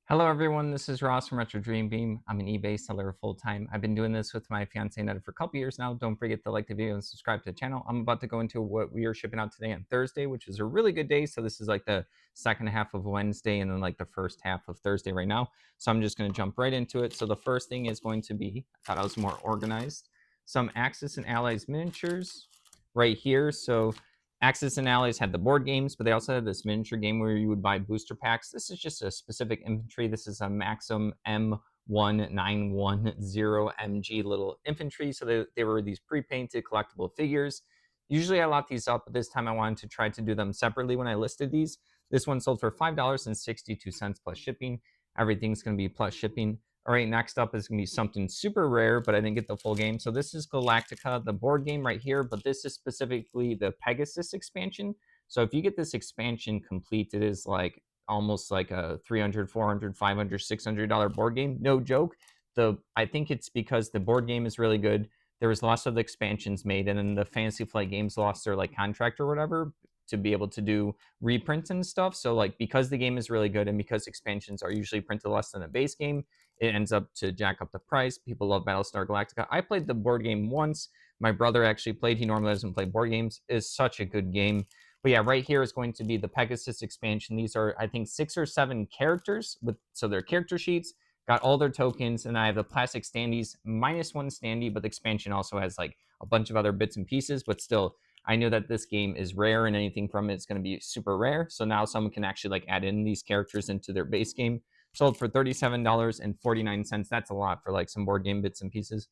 Hello, everyone. This is Ross from Retro Dream Beam. I'm an eBay seller full time. I've been doing this with my fiance Netta for a couple years now. Don't forget to like the video and subscribe to the channel. I'm about to go into what we are shipping out today on Thursday, which is a really good day. So this is like the second half of Wednesday and then like the first half of Thursday right now. So I'm just going to jump right into it. So the first thing is going to be, I thought I was more organized, some Axis and Allies miniatures right here. So Axis and Allies had the board games, but they also had this miniature game where you would buy booster packs. This is just a specific infantry. This is a Maxim M1910MG little infantry. So they were these pre-painted collectible figures. Usually I lock these up, but this time I wanted to try to do them separately when I listed these. This one sold for $5.62 plus shipping. Everything's going to be plus shipping. All right, next up is going to be something super rare, but I didn't get the full game. So this is Galactica, the board game right here, but this is specifically the Pegasus expansion. So if you get this expansion complete, it is like almost like a $300, $400, $500, $600 board game. No joke. I think it's because the board game is really good. There was lots of expansions made, and then the Fantasy Flight Games lost their like contract or whatever to be able to do reprints and stuff. So like because the game is really good and because expansions are usually printed less than a base game, it ends up to jack up the price. People love Battlestar Galactica. I played the board game once. My brother actually played. He normally doesn't play board games. It's such a good game. But yeah, right here is going to be the Pegasus expansion. These are, I think, 6 or 7 characters so they're character sheets. Got all their tokens, and I have the plastic standees minus 1 standee, but the expansion also has like a bunch of other bits and pieces. But still, I know that this game is rare, and anything from it is going to be super rare. So now someone can actually like add in these characters into their base game. Sold for $37.49. That's a lot for like some board game bits and pieces.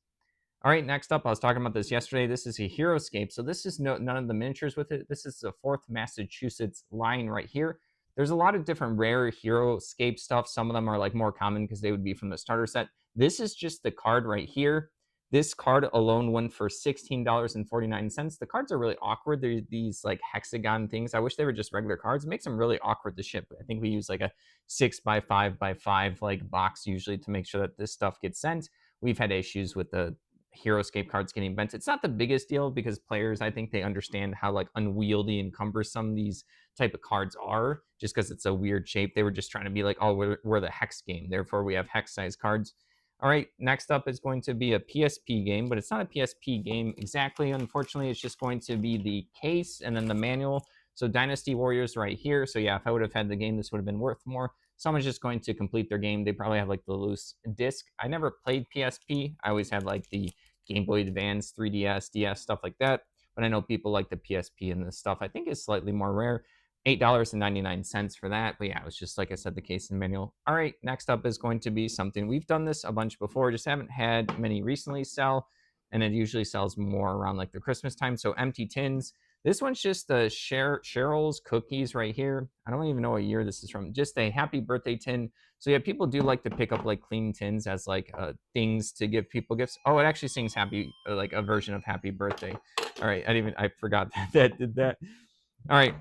All right, next up, I was talking about this yesterday. This is a Heroescape. So this is none of the miniatures with it. This is the 4th Massachusetts line right here. There's a lot of different rare Heroescape stuff. Some of them are like more common because they would be from the starter set. This is just the card right here. This card alone went for $16.49. The cards are really awkward. They're these like hexagon things. I wish they were just regular cards. It makes them really awkward to ship. I think we use like a 6x5x5 like box usually to make sure that this stuff gets sent. We've had issues with the Heroescape cards getting bent. It's not the biggest deal because players, I think they understand how like unwieldy and cumbersome these type of cards are just because it's a weird shape. They were just trying to be like, oh, we're the hex game. Therefore, we have hex size cards. All right, next up is going to be a PSP game, but it's not a PSP game exactly. Unfortunately, it's just going to be the case and then the manual. So Dynasty Warriors right here. So yeah, if I would have had the game, this would have been worth more. Someone's just going to complete their game. They probably have like the loose disc. I never played PSP. I always had like the Game Boy Advance, 3DS, DS, stuff like that. But I know people like the PSP and this stuff. I think is slightly more rare. $8.99 for that. But yeah, it was just like I said, the case and manual. All right, next up is going to be something we've done this a bunch before, just haven't had many recently sell, and it usually sells more around like the Christmas time. So empty tins. This one's just the Cheryl's cookies right here. I don't even know what year this is from. Just a happy birthday tin. So yeah, people do like to pick up like clean tins as like things to give people gifts. Oh, it actually sings happy, like a version of happy birthday. All right, I forgot that did that. All right,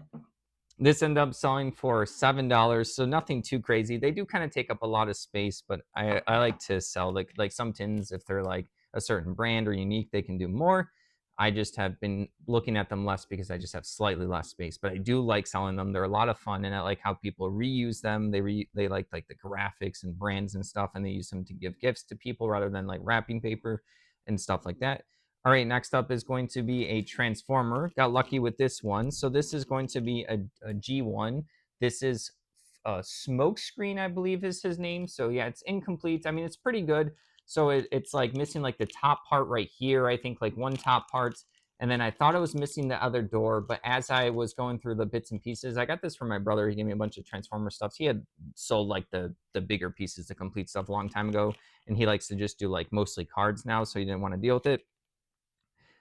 this ended up selling for $7, so nothing too crazy. They do kind of take up a lot of space, but I like to sell like some tins if they're like a certain brand or unique, they can do more. I just have been looking at them less because I just have slightly less space, but I do like selling them. They're a lot of fun, and I like how people reuse them. They like the graphics and brands and stuff, and they use them to give gifts to people rather than like wrapping paper and stuff like that. All right, next up is going to be a Transformer. Got lucky with this one. So this is going to be a G1. This is a Smokescreen, I believe is his name. So yeah, it's incomplete. I mean, it's pretty good. So it's like missing like the top part right here. I think like one top part. And then I thought I was missing the other door. But as I was going through the bits and pieces, I got this from my brother. He gave me a bunch of Transformer stuff. He had sold like the bigger pieces, the complete stuff a long time ago. And he likes to just do like mostly cards now. So he didn't want to deal with it.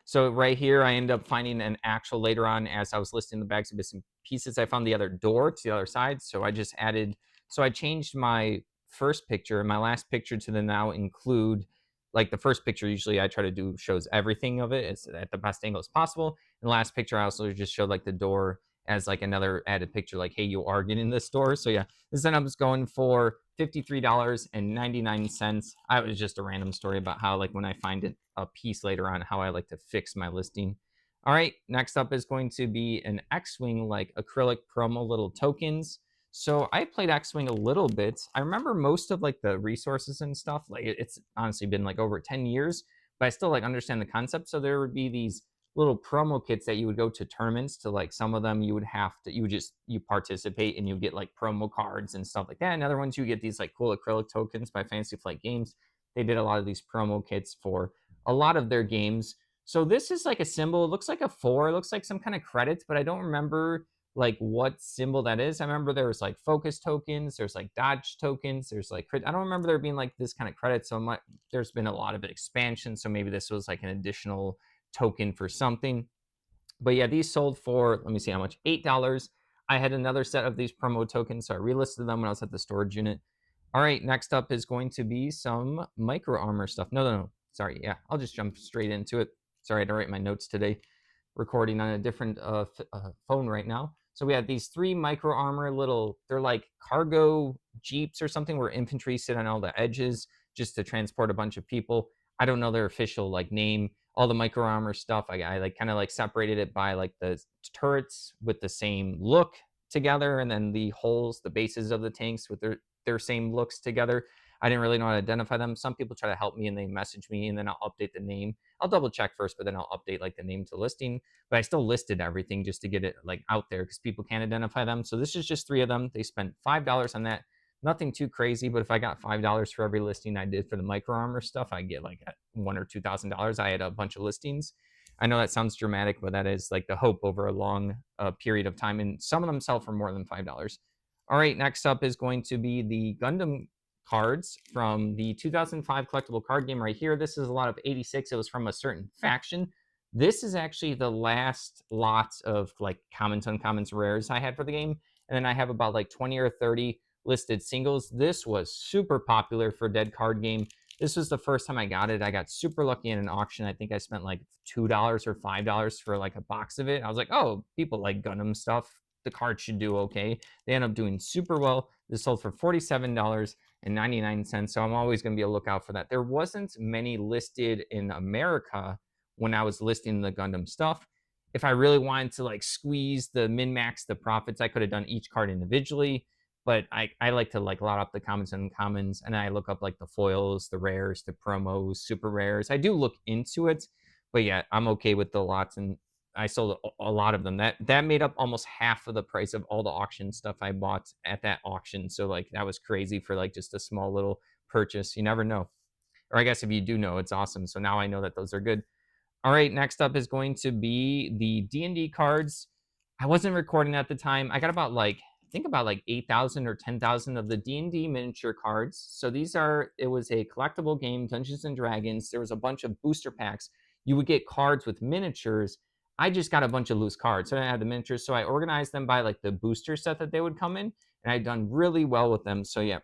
So right here, I end up finding an actual later on as I was listing the bags of bits and pieces. I found the other door to the other side. So I just added, so I changed my first picture and my last picture to the now include like the first picture. Usually I try to do shows everything of it. It's at the best angle as possible. And the last picture, I also just showed like the door as like another added picture, like, hey, you are getting this door. So yeah, this ended up going for $53.99. I was just a random story about how like when I find it a piece later on, how I like to fix my listing. All right, next up is going to be an X-Wing like acrylic promo little tokens. So I played X-Wing a little bit. I remember most of like the resources and stuff. Like it's honestly been like over 10 years, but I still like understand the concept. So there would be these little promo kits that you would go to tournaments to, like some of them you would have to, you participate and you get like promo cards and stuff like that. And other ones you get these like cool acrylic tokens by Fantasy Flight Games. They did a lot of these promo kits for a lot of their games. So this is like a symbol. It looks like a 4. It looks like some kind of credits, but I don't remember like what symbol that is. I remember there was like focus tokens, there's like dodge tokens, there's like I don't remember there being like this kind of credit. So there's been a lot of expansion. So maybe this was like an additional token for something. But yeah, these sold for, let me see how much, $8. I had another set of these promo tokens, so I relisted them when I was at the storage unit. All right, next up is going to be some micro armor stuff. No. Sorry, yeah, I'll just jump straight into it. Sorry, I had to write my notes today. Recording on a different phone right now. So we have these 3 micro armor little, they're like cargo jeeps or something where infantry sit on all the edges just to transport a bunch of people. I don't know their official like name. All the micro armor stuff, I like kind of like separated it by like the turrets with the same look together, and then the holes, the bases of the tanks with their same looks together. I didn't really know how to identify them. Some people try to help me and they message me, and then I'll update the name. I'll double check first, but then I'll update like the name to listing. But I still listed everything just to get it like out there because people can't identify them. So this is just 3 of them. They spent $5 on that. Nothing too crazy, but if I got $5 for every listing I did for the micro armor stuff, I get like $1,000 or $2,000. I had a bunch of listings. I know that sounds dramatic, but that is like the hope over a long period of time. And some of them sell for more than $5. All right, next up is going to be the Gundam cards from the 2005 collectible card game right here. This is a lot of 86. It was from a certain faction. This is actually the last lot of like commons, uncommons, rares I had for the game. And then I have about like 20 or 30 listed singles. This was super popular for Dead Card Game. This was the first time I got it. I got super lucky in an auction. I think I spent like $2 or $5 for like a box of it. I was like, oh, people like Gundam stuff. The card should do okay. They end up doing super well. This sold for $47.99. So I'm always going to be a lookout for that. There wasn't many listed in America when I was listing the Gundam stuff. If I really wanted to like squeeze the min-max the profits, I could have done each card individually. But I like to like lot up the commons and uncommons, and I look up like the foils, the rares, the promos, super rares. I do look into it, but yeah, I'm okay with the lots, and I sold a lot of them. That made up almost half of the price of all the auction stuff I bought at that auction. So like that was crazy for like just a small little purchase. You never know. Or I guess if you do know, it's awesome. So now I know that those are good. All right, next up is going to be the D&D cards. I wasn't recording at the time. I got about like, I think about like 8,000 or 10,000 of the D&D miniature cards. So it was a collectible game, Dungeons and Dragons. There was a bunch of booster packs. You would get cards with miniatures. I just got a bunch of loose cards. So I had the miniatures. So I organized them by like the booster set that they would come in. And I'd done really well with them. So yeah,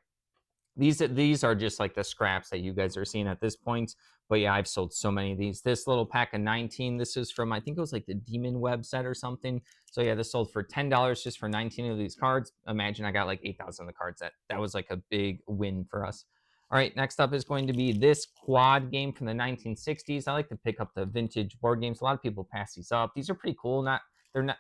these are just like the scraps that you guys are seeing at this point. But yeah, I've sold so many of these. This little pack of 19, this is from, I think it was like the Demon Web set or something. So yeah, this sold for $10 just for 19 of these cards. Imagine I got like 8,000 of the cards. That was like a big win for us. All right, next up is going to be this quad game from the 1960s. I like to pick up the vintage board games. A lot of people pass these up. These are pretty cool.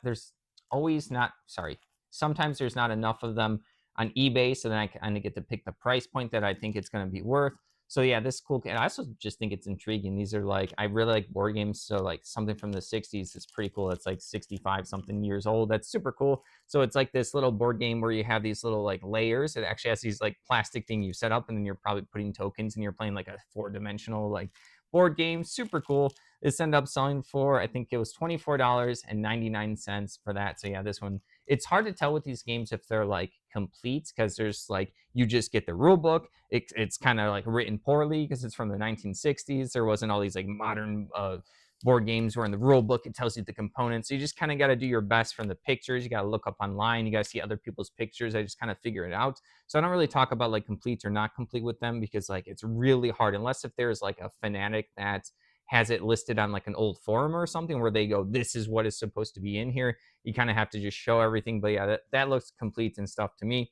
There's always not, sorry. Sometimes there's not enough of them on eBay, so then I kind of get to pick the price point that I think it's going to be worth. So yeah, this is cool. And I also just think it's intriguing. These are like, I really like board games. So like something from the 60s is pretty cool. It's like 65 something years old. That's super cool. So it's like this little board game where you have these little like layers. It actually has these like plastic thing you set up, and then you're probably putting tokens and you're playing like a 4-dimensional like board game. Super cool. This ended up selling for, I think it was $24.99 for that. So yeah, this one, it's hard to tell with these games if they're like complete, because there's like, you just get the rule book. It's kind of like written poorly because it's from the 1960s. There wasn't all these like modern board games where in the rule book it tells you the components. So you just kind of got to do your best from the pictures. You got to look up online. You got to see other people's pictures. I just kind of figure it out. So I don't really talk about like complete or not complete with them, because like it's really hard, unless if there's like a fanatic that has it listed on like an old forum or something where they go, this is what is supposed to be in here. You kind of have to just show everything. But yeah, that looks complete and stuff to me.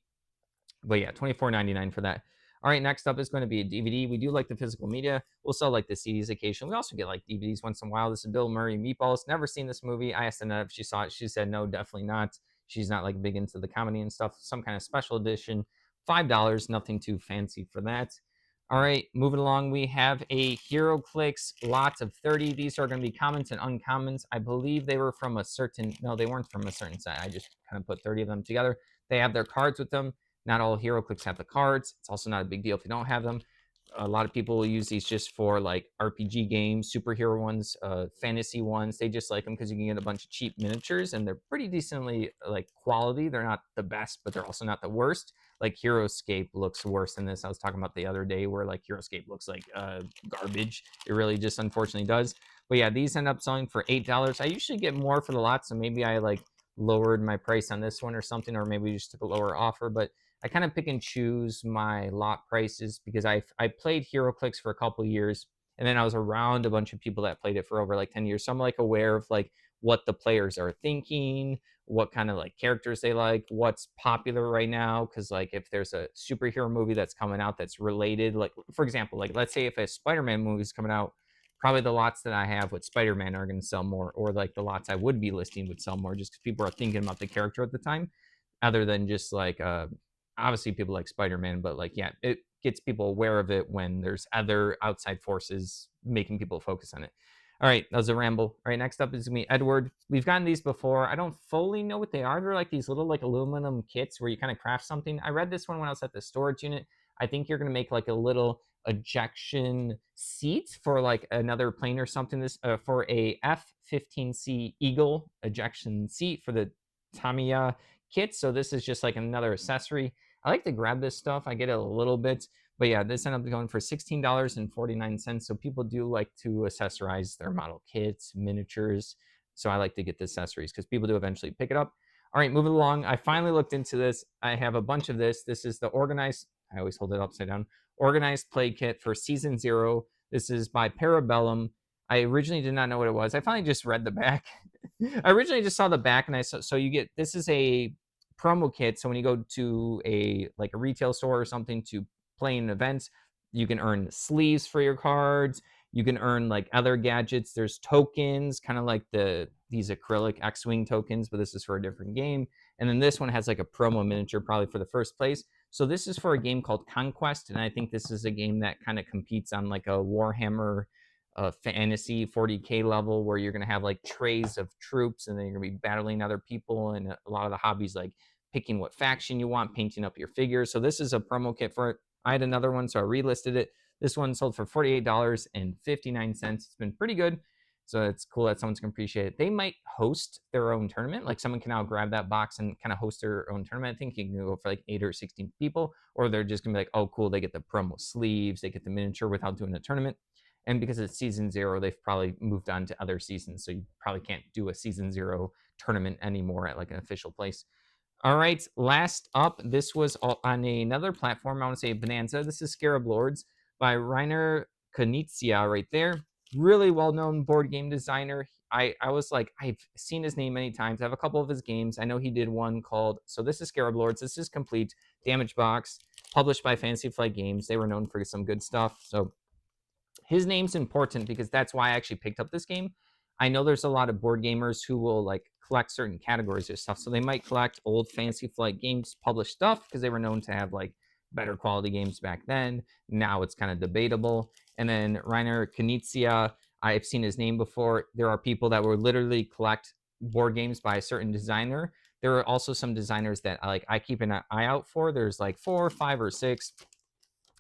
But yeah, $24.99 for that. All right, next up is going to be a DVD. We do like the physical media. We'll sell like the CDs occasionally. We also get like DVDs once in a while. This is Bill Murray, Meatballs. Never seen this movie. I asked Annette if she saw it. She said no, definitely not. she's not like big into the comedy and stuff. Some kind of special edition, $5, nothing too fancy for that. All right, moving along, we have a HeroClix lots of 30. These are going to be commons and uncommons. I believe they were from a certain, no, they weren't from a certain set. I just kind of put 30 of them together. They have their cards with them. Not all HeroClix have the cards. It's also not a big deal if you don't have them. A lot of people will use these just for like RPG games, superhero ones, fantasy ones. They just like them because you can get a bunch of cheap miniatures and they're pretty decently like quality. They're not the best, but they're also not the worst. Like HeroScape looks worse than this. I was talking about the other day where like HeroScape looks like garbage. It really just unfortunately does. But yeah, these end up selling for $8. I usually get more for the lot, so maybe I like lowered my price on this one or something, or maybe just took a lower offer. But I kind of pick and choose my lot prices because I played HeroClix for a couple years, and then I was around a bunch of people that played it for over like 10 years. So I'm like aware of like what the players are thinking, what kind of like characters they like, what's popular right now. Because like if there's a superhero movie that's coming out that's related, like for example, like let's say if a Spider-Man movie is coming out, probably the lots that I have with Spider-Man are going to sell more, or like the lots I would be listing would sell more, just because people are thinking about the character at the time, other than just like obviously people like Spider-Man, but like yeah, it gets people aware of it when there's other outside forces making people focus on it. All right, that was a ramble. All right, next up is me, Edward. We've gotten these before. I don't fully know what they are. They're like these little like aluminum kits where you kind of craft something. I read this one when I was at the storage unit. I think you're gonna make like a little ejection seat for like another plane or something. This for a F-15C Eagle ejection seat for the Tamiya kit. So this is just like another accessory. I like to grab this stuff. I get it a little bit, but yeah, this ended up going for $16.49. So people do like to accessorize their model kits, miniatures. So I like to get the accessories because people do eventually pick it up. All right, moving along. I finally looked into this. I have a bunch of this. This is the organized, I always hold it upside down, organized play kit for season 0. This is by Parabellum. I originally did not know what it was. I finally just read the back. I originally just saw the back and I saw, so you get, this is a promo kit. So when you go to a like a retail store or something to play in events, you can earn sleeves for your cards. You can earn like other gadgets. There's tokens, kind of like these acrylic X-Wing tokens, but this is for a different game. And then this one has like a promo miniature, probably for the first place. So this is for a game called Conquest, and I think this is a game that kind of competes on like a Warhammer fantasy 40K level where you're going to have like trays of troops and then you're going to be battling other people, and a lot of the hobbies like picking what faction you want, painting up your figures. So this is a promo kit for it. I had another one, so I relisted it. This one sold for $48.59. It's been pretty good. So it's cool that someone's going to appreciate it. They might host their own tournament. Like someone can now grab that box and kind of host their own tournament. I think you can go for like 8 or 16 people, or they're just going to be like, oh, cool, they get the promo sleeves, they get the miniature without doing a tournament. And because it's season 0, they've probably moved on to other seasons. So you probably can't do a season 0 tournament anymore at like an official place. All right, last up, this was on another platform. I want to say Bonanza. This is Scarab Lords by Rainer Knizia right there. Really well-known board game designer. I was like, I've seen his name many times. I have a couple of his games. I know he did one called, so this is Scarab Lords. This is complete Damage Box, published by Fantasy Flight Games. They were known for some good stuff. So his name's important because that's why I actually picked up this game. I know there's a lot of board gamers who will like collect certain categories of stuff. So they might collect old Fantasy Flight Games published stuff because they were known to have like better quality games back then. Now it's kind of debatable. And then Rainer Knizia, I've seen his name before. There are people that will literally collect board games by a certain designer. There are also some designers that I keep an eye out for. There's like 4, 5, or 6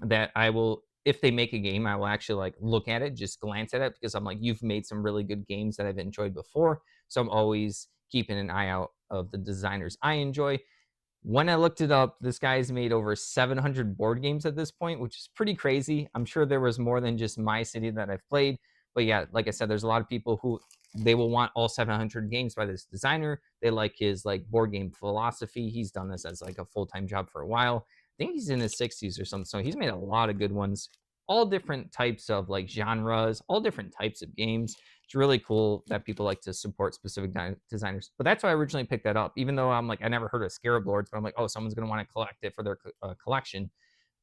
that I will, if they make a game, I will actually like look at it, just glance at it, because I'm like, you've made some really good games that I've enjoyed before. So I'm always keeping an eye out of the designers I enjoy. When I looked it up, this guy's made over 700 board games at this point, which is pretty crazy. I'm sure there was more than just My City that I've played. But yeah, like I said, there's a lot of people who they will want all 700 games by this designer. They like his like board game philosophy. He's done this as like a full-time job for a while. I think he's in his 60s or something. So he's made a lot of good ones, all different types of like genres, all different types of games. It's really cool that people like to support specific designers. But that's why I originally picked that up, even though I'm like, I never heard of Scarab Lords, but I'm like, oh, someone's going to want to collect it for their collection.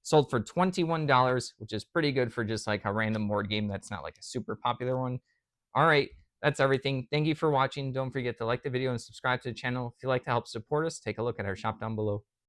Sold for $21, which is pretty good for just like a random board game that's not like a super popular one. All right, That's everything. Thank you for watching. Don't forget to like the video and subscribe to the channel. If you'd like to help support us, take a look at our shop down below.